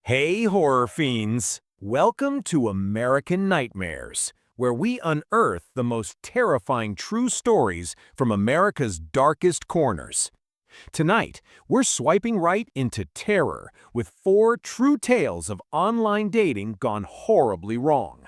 Hey, horror fiends! Welcome to American Nightmares, where we unearth the most terrifying true stories from America's darkest corners. Tonight, we're swiping right into terror with 4 true tales of online dating gone horribly wrong.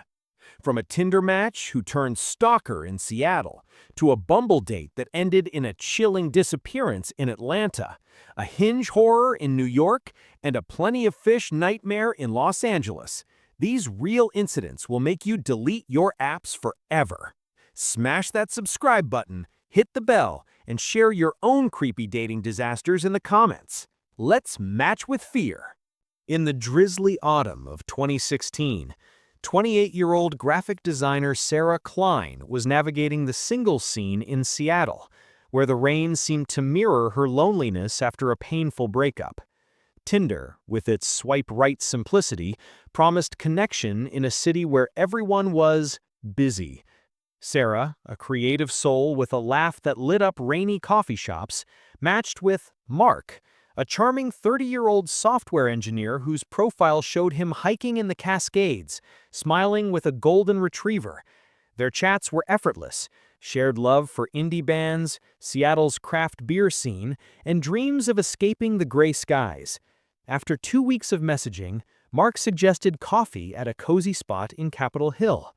From a Tinder match who turned stalker in Seattle, to a Bumble date that ended in a chilling disappearance in Atlanta, a Hinge horror in New York, and a Plenty of Fish nightmare in Los Angeles, these real incidents will make you delete your apps forever. Smash that subscribe button, hit the bell, and share your own creepy dating disasters in the comments. Let's match with fear. In the drizzly autumn of 2016, 28-year-old graphic designer Sarah Klein was navigating the singles scene in Seattle, where the rain seemed to mirror her loneliness after a painful breakup. Tinder, with its swipe-right simplicity, promised connection in a city where everyone was busy. Sarah, a creative soul with a laugh that lit up rainy coffee shops, matched with Mark, a charming 30-year-old software engineer whose profile showed him hiking in the Cascades, smiling with a golden retriever. Their chats were effortless, shared love for indie bands, Seattle's craft beer scene, and dreams of escaping the gray skies. After 2 weeks of messaging, Mark suggested coffee at a cozy spot in Capitol Hill.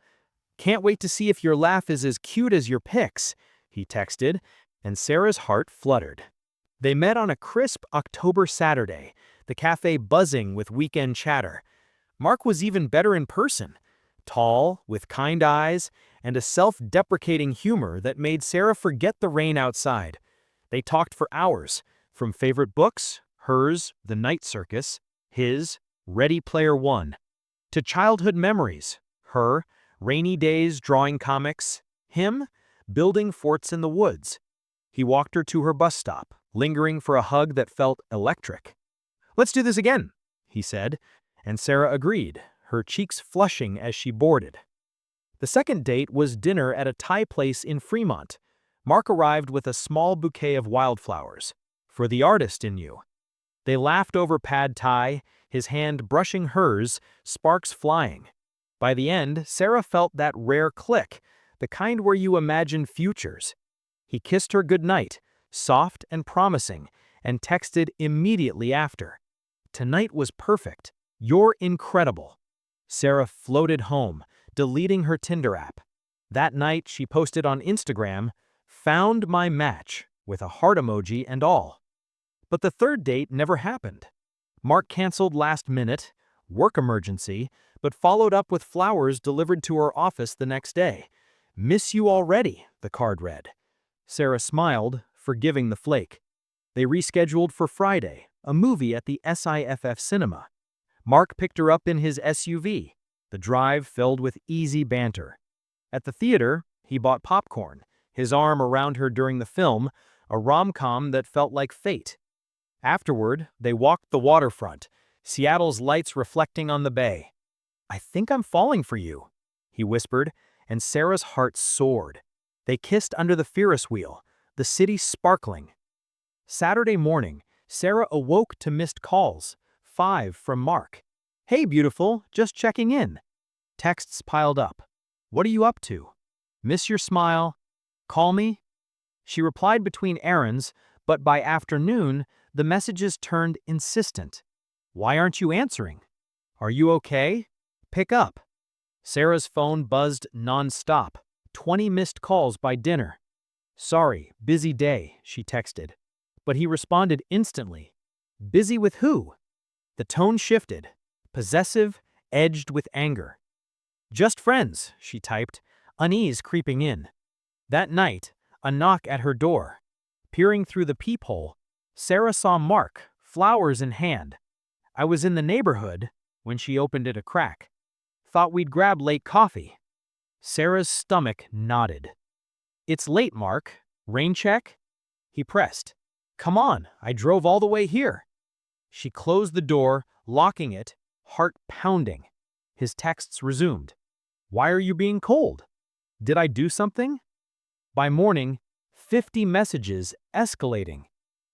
"Can't wait to see if your laugh is as cute as your pics," he texted, and Sarah's heart fluttered. They met on a crisp October Saturday, the cafe buzzing with weekend chatter. Mark was even better in person, tall, with kind eyes, and a self-deprecating humor that made Sarah forget the rain outside. They talked for hours, from favorite books, hers, The Night Circus, his, Ready Player One, to childhood memories, her, rainy days drawing comics, him, building forts in the woods. He walked her to her bus stop, lingering for a hug that felt electric. "Let's do this again," he said, and Sarah agreed, her cheeks flushing as she boarded. The second date was dinner at a Thai place in Fremont. Mark arrived with a small bouquet of wildflowers, for the artist in you. They laughed over pad thai, his hand brushing hers, sparks flying. By the end, Sarah felt that rare click, the kind where you imagine futures. He kissed her goodnight, soft and promising, and texted immediately after. "Tonight was perfect. You're incredible." Sarah floated home, deleting her Tinder app. That night, she posted on Instagram, "Found my match," with a heart emoji and all. But the third date never happened. Mark canceled last minute, work emergency, but followed up with flowers delivered to her office the next day. "Miss you already," the card read. Sarah smiled, forgiving the flake. They rescheduled for Friday, a movie at the SIFF cinema. Mark picked her up in his SUV, the drive filled with easy banter. At the theater, he bought popcorn, his arm around her during the film, a rom-com that felt like fate. Afterward, they walked the waterfront, Seattle's lights reflecting on the bay. "I think I'm falling for you," he whispered, and Sarah's heart soared. They kissed under the Ferris wheel, the city sparkling. Saturday morning, Sarah awoke to missed calls, 5 from Mark. "Hey, beautiful, just checking in." Texts piled up. "What are you up to?" "Miss your smile." "Call me?" She replied between errands, but by afternoon, the messages turned insistent. "Why aren't you answering?" "Are you okay? Pick up." Sarah's phone buzzed non-stop, 20 missed calls by dinner. "Sorry, busy day," she texted. But he responded instantly. "Busy with who?" The tone shifted, possessive, edged with anger. "Just friends," she typed, unease creeping in. That night, a knock at her door. Peering through the peephole, Sarah saw Mark, flowers in hand. "I was in the neighborhood," when she opened it a crack. "Thought we'd grab late coffee." Sarah's stomach nodded. "It's late, Mark. Rain check?" He pressed. "Come on, I drove all the way here." She closed the door, locking it, heart pounding. His texts resumed. "Why are you being cold? Did I do something?" By morning, 50 messages escalating.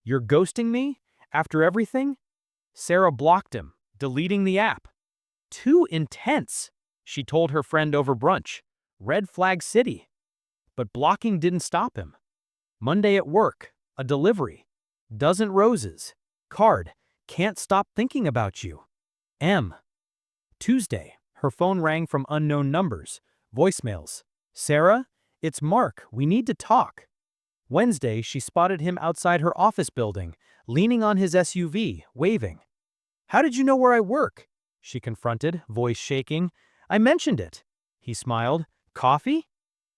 "You're ghosting me? After everything?" Sarah blocked him, deleting the app. Too intense, she told her friend over brunch. Red flag city. But blocking didn't stop him. Monday at work, a delivery. Dozen roses. Card, can't stop thinking about you. M. Tuesday, her phone rang from unknown numbers. Voicemails. Sarah, it's Mark, we need to talk. Wednesday, she spotted him outside her office building, leaning on his SUV, waving. How did you know where I work? She confronted, voice shaking. I mentioned it. He smiled. Coffee?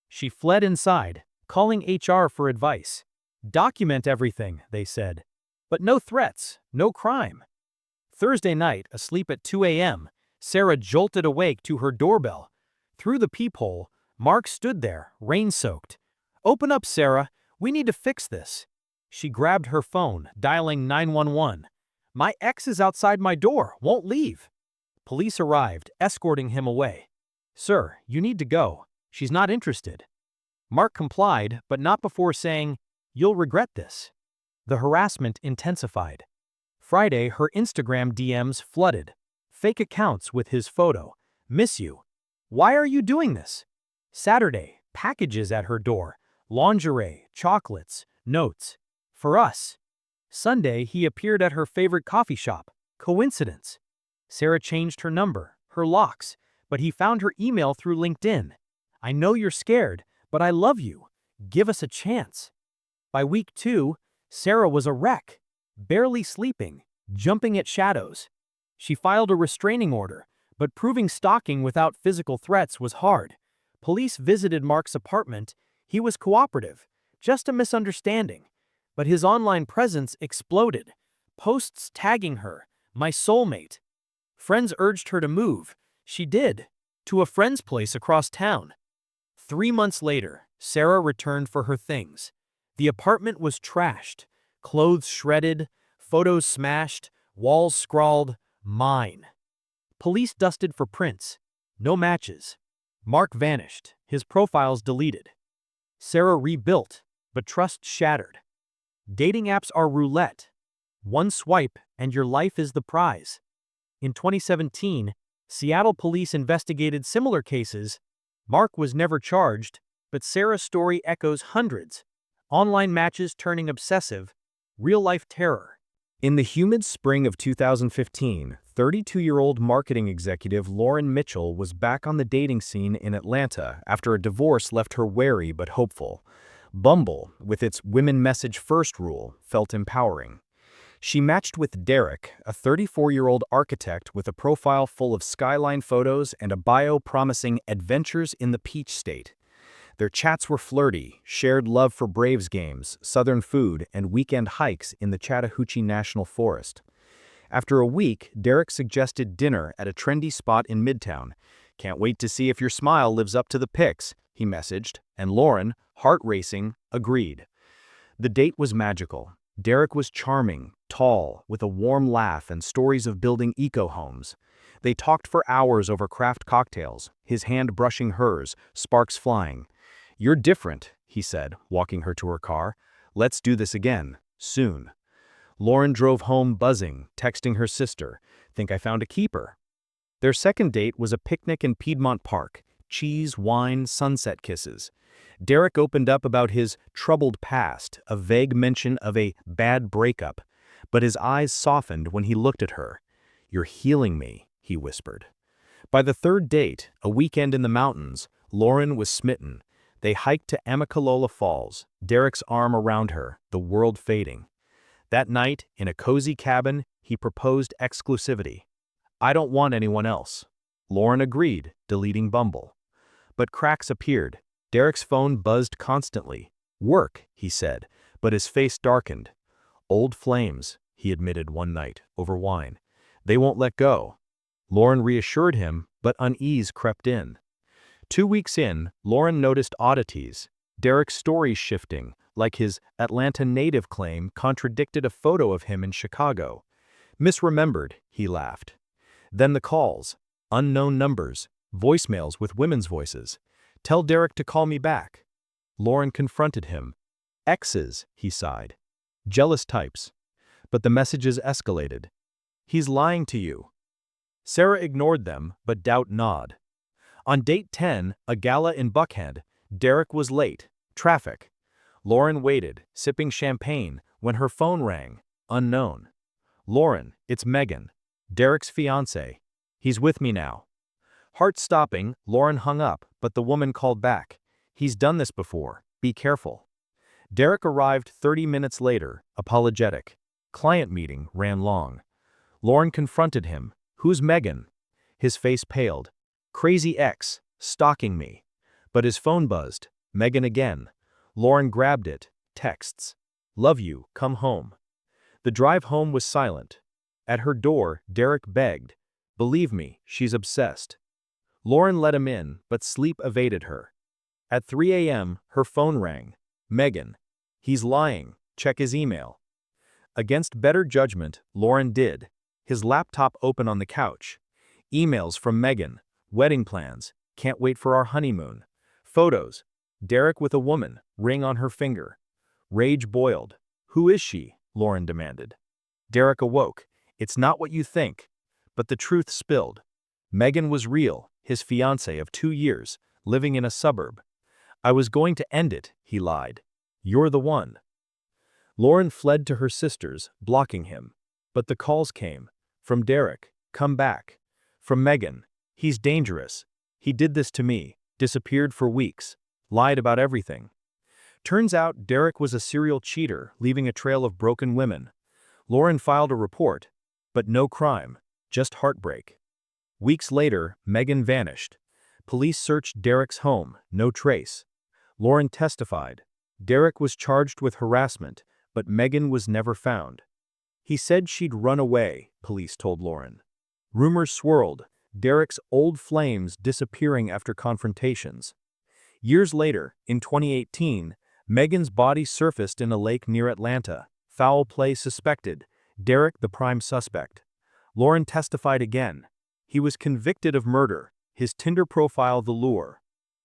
She fled inside, calling HR for advice. Document everything, they said. But no threats, no crime. Thursday night, asleep at 2 a.m., Sarah jolted awake to her doorbell. Through the peephole, Mark stood there, rain-soaked. Open up, Sarah. We need to fix this. She grabbed her phone, dialing 911. My ex is outside my door, won't leave. Police arrived, escorting him away. Sir, you need to go. She's not interested. Mark complied, but not before saying, You'll regret this. The harassment intensified. Friday, her Instagram DMs flooded. Fake accounts with his photo. Miss you. Why are you doing this? Saturday, packages at her door. Lingerie, chocolates, notes. For us. Sunday, he appeared at her favorite coffee shop. Coincidence. Sarah changed her number, her locks, but he found her email through LinkedIn. I know you're scared, but I love you. Give us a chance. By week 2, Sarah was a wreck, barely sleeping, jumping at shadows. She filed a restraining order, but proving stalking without physical threats was hard. Police visited Mark's apartment. He was cooperative, just a misunderstanding. But his online presence exploded. Posts tagging her, my soulmate. Friends urged her to move. She did, to a friend's place across town. 3 months later, Sarah returned for her things. The apartment was trashed, clothes shredded, photos smashed, walls scrawled, mine. Police dusted for prints. No matches. Mark vanished, his profiles deleted. Sarah rebuilt, but trust shattered. Dating apps are roulette. One swipe and your life is the prize. In 2017, Seattle police investigated similar cases. Mark was never charged, but Sarah's story echoes hundreds. Online matches turning obsessive, real-life terror. In the humid spring of 2015, 32-year-old marketing executive Lauren Mitchell was back on the dating scene in Atlanta after a divorce left her wary but hopeful. Bumble, with its women message first rule, felt empowering. She matched with Derek, a 34-year-old architect with a profile full of skyline photos and a bio promising adventures in the Peach State. Their chats were flirty, shared love for Braves games, Southern food, and weekend hikes in the Chattahoochee National Forest. After a week, Derek suggested dinner at a trendy spot in Midtown. Can't wait to see if your smile lives up to the pics, he messaged, and Lauren, heart racing, agreed. The date was magical. Derek was charming, tall, with a warm laugh and stories of building eco-homes. They talked for hours over craft cocktails, his hand brushing hers, sparks flying. You're different, he said, walking her to her car. Let's do this again, soon. Lauren drove home buzzing, texting her sister, think I found a keeper. Their second date was a picnic in Piedmont Park, cheese, wine, sunset kisses. Derek opened up about his troubled past, a vague mention of a bad breakup, but his eyes softened when he looked at her. You're healing me, he whispered. By the third date, a weekend in the mountains, Lauren was smitten. They hiked to Amicalola Falls, Derek's arm around her, the world fading. That night, in a cozy cabin, he proposed exclusivity. I don't want anyone else. Lauren agreed, deleting Bumble. But cracks appeared. Derek's phone buzzed constantly. Work, he said, but his face darkened. Old flames, he admitted one night, over wine. They won't let go. Lauren reassured him, but unease crept in. 2 weeks in, Lauren noticed oddities. Derek's story shifting, like his Atlanta native claim contradicted a photo of him in Chicago. Misremembered, he laughed. Then the calls. Unknown numbers. Voicemails with women's voices. Tell Derek to call me back. Lauren confronted him. Exes, he sighed. Jealous types. But the messages escalated. He's lying to you. Sarah ignored them, but doubt gnawed. On date 10, a gala in Buckhead, Derek was late. Traffic. Lauren waited, sipping champagne, when her phone rang. Unknown. Lauren, it's Megan. Derek's fiancé. He's with me now. Heart stopping, Lauren hung up, but the woman called back. He's done this before. Be careful. Derek arrived 30 minutes later, apologetic. Client meeting ran long. Lauren confronted him. Who's Megan? His face paled. Crazy ex, stalking me. But his phone buzzed. Megan again. Lauren grabbed it. Texts. Love you, come home. The drive home was silent. At her door, Derek begged. Believe me, she's obsessed. Lauren let him in, but sleep evaded her. At 3 a.m., her phone rang. Megan. He's lying. Check his email. Against better judgment, Lauren did. His laptop open on the couch. Emails from Megan. Wedding plans. Can't wait for our honeymoon. Photos. Derek with a woman. Ring on her finger. Rage boiled. Who is she? Lauren demanded. Derek awoke. It's not what you think. But the truth spilled. Megan was real, his fiancée of 2 years, living in a suburb. I was going to end it, he lied. You're the one. Lauren fled to her sisters, blocking him. But the calls came. From Derek, come back. From Megan, he's dangerous. He did this to me, disappeared for weeks, lied about everything. Turns out Derek was a serial cheater, leaving a trail of broken women. Lauren filed a report, but no crime, just heartbreak. Weeks later, Megan vanished. Police searched Derek's home, no trace. Lauren testified. Derek was charged with harassment, but Megan was never found. He said she'd run away, police told Lauren. Rumors swirled, Derek's old flames disappearing after confrontations. Years later, in 2018, Megan's body surfaced in a lake near Atlanta. Foul play suspected. Derek the prime suspect. Lauren testified again. He was convicted of murder, his Tinder profile the lure.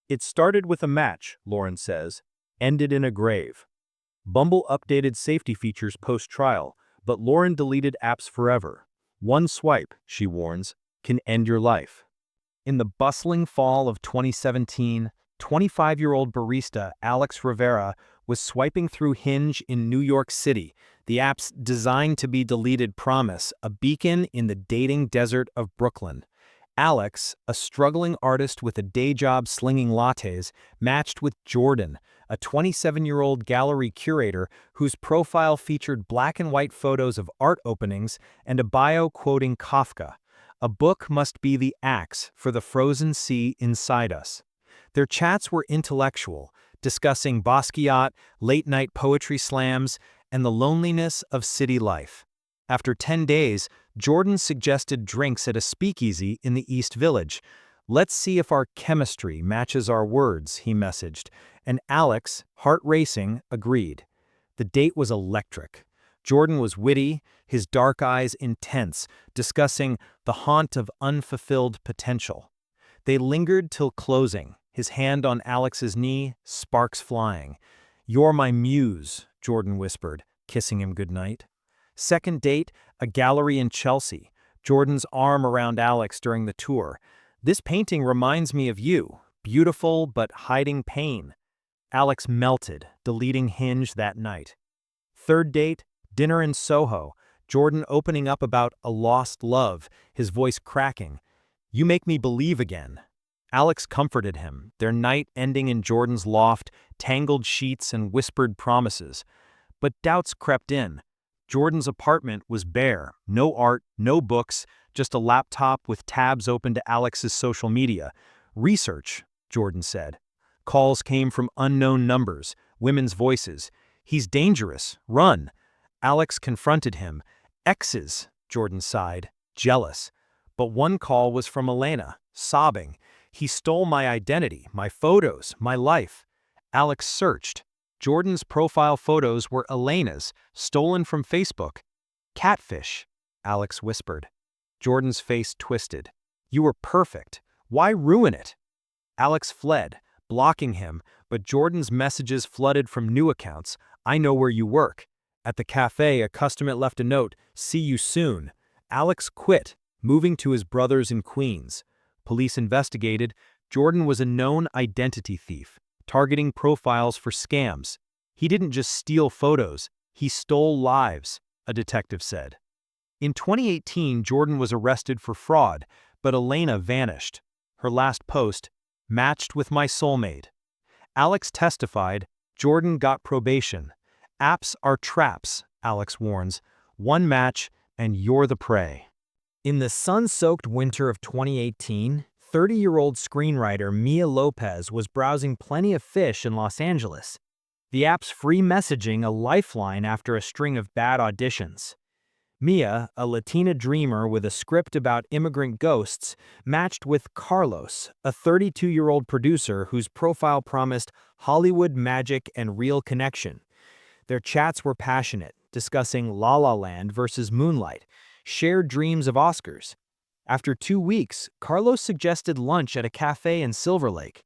It started with a match, Lauren says, ended in a grave. Bumble updated safety features post-trial, but Lauren deleted apps forever. One swipe, she warns, can end your life. In the bustling fall of 2017, 25-year-old barista Alex Rivera was swiping through Hinge in New York City, the app's designed to be deleted promise, a beacon in the dating desert of Brooklyn. Alex, a struggling artist with a day job slinging lattes, matched with Jordan, a 27-year-old gallery curator whose profile featured black and white photos of art openings and a bio quoting Kafka. A book must be the axe for the frozen sea inside us. Their chats were intellectual, discussing Basquiat, late-night poetry slams, and the loneliness of city life. After 10 days, Jordan suggested drinks at a speakeasy in the East Village. Let's see if our chemistry matches our words, he messaged, and Alex, heart racing, agreed. The date was electric. Jordan was witty, his dark eyes intense, discussing the haunt of unfulfilled potential. They lingered till closing, his hand on Alex's knee, sparks flying. You're my muse, Jordan whispered, kissing him goodnight. Second date, a gallery in Chelsea, Jordan's arm around Alex during the tour. This painting reminds me of you, beautiful but hiding pain. Alex melted, deleting Hinge that night. Third date, dinner in Soho, Jordan opening up about a lost love, his voice cracking. You make me believe again. Alex comforted him, their night ending in Jordan's loft, tangled sheets and whispered promises. But doubts crept in. Jordan's apartment was bare, no art, no books, just a laptop with tabs open to Alex's social media. Research, Jordan said. Calls came from unknown numbers, women's voices. He's dangerous, run. Alex confronted him. Exes, Jordan sighed, jealous. But one call was from Elena, sobbing. He stole my identity, my photos, my life. Alex searched. Jordan's profile photos were Elena's, stolen from Facebook. Catfish, Alex whispered. Jordan's face twisted. You were perfect. Why ruin it? Alex fled, blocking him, but Jordan's messages flooded from new accounts. I know where you work. At the cafe, a customer left a note, see you soon. Alex quit, Moving to his brother's in Queens, police investigated. Jordan was a known identity thief, targeting profiles for scams. He didn't just steal photos, he stole lives, a detective said. In 2018, Jordan was arrested for fraud, but Elena vanished. Her last post, "Matched with my soulmate." Alex testified, Jordan got probation. Apps are traps, Alex warns. One match, and you're the prey. In the sun-soaked winter of 2018, 30-year-old screenwriter Mia Lopez was browsing Plenty of Fish in Los Angeles. The app's free messaging a lifeline after a string of bad auditions. Mia, a Latina dreamer with a script about immigrant ghosts, matched with Carlos, a 32-year-old producer whose profile promised Hollywood magic and real connection. Their chats were passionate, discussing La La Land versus Moonlight, shared dreams of Oscars. After 2 weeks, Carlos suggested lunch at a cafe in Silver Lake.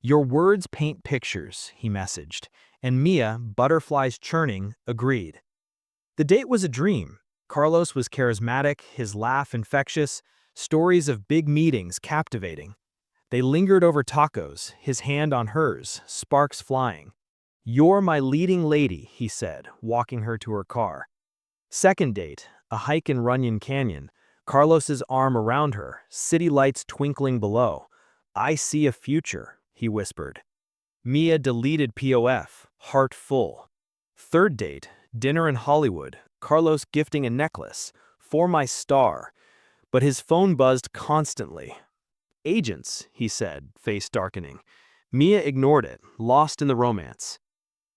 "Your words paint pictures," he messaged, and Mia, butterflies churning, agreed. The date was a dream. Carlos was charismatic, his laugh infectious, stories of big meetings captivating. They lingered over tacos, his hand on hers, sparks flying. "You're my leading lady," he said, walking her to her car. Second date, a hike in Runyon Canyon, Carlos's arm around her, city lights twinkling below. "I see a future," he whispered. Mia deleted POF, heart full. Third date, dinner in Hollywood, Carlos gifting a necklace, "For my star," but his phone buzzed constantly. "Agents," he said, face darkening. Mia ignored it, lost in the romance.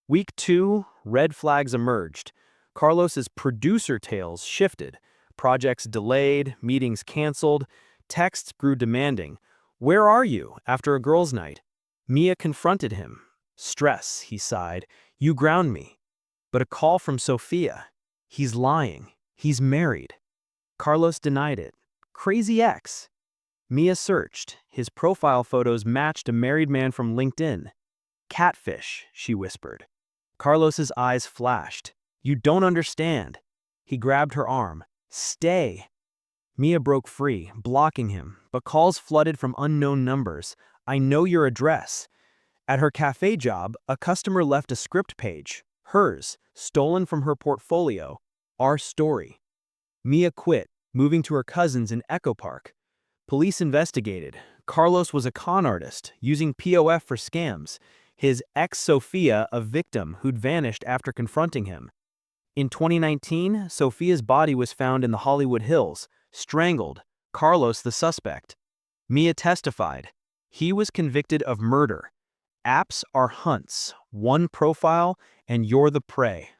Week 2, red flags emerged. Carlos's producer tales shifted. Projects delayed, meetings canceled, texts grew demanding. "Where are you?" after a girls' night. Mia confronted him. "Stress," he sighed. "You ground me." But a call from Sophia. "He's lying. He's married." Carlos denied it. Crazy ex. Mia searched. His profile photos matched a married man from LinkedIn. "Catfish," she whispered. Carlos's eyes flashed. "You don't understand." He grabbed her arm. "Stay." Mia broke free, blocking him, but calls flooded from unknown numbers. "I know your address." At her cafe job, a customer left a script page. Hers, stolen from her portfolio. Our story. Mia quit, moving to her cousin's in Echo Park. Police investigated. Carlos was a con artist, using POF for scams. His ex Sophia, a victim who'd vanished after confronting him. In 2019, Sophia's body was found in the Hollywood Hills, strangled. Carlos the suspect. Mia testified. He was convicted of murder. Apps are hunts, one profile, and you're the prey.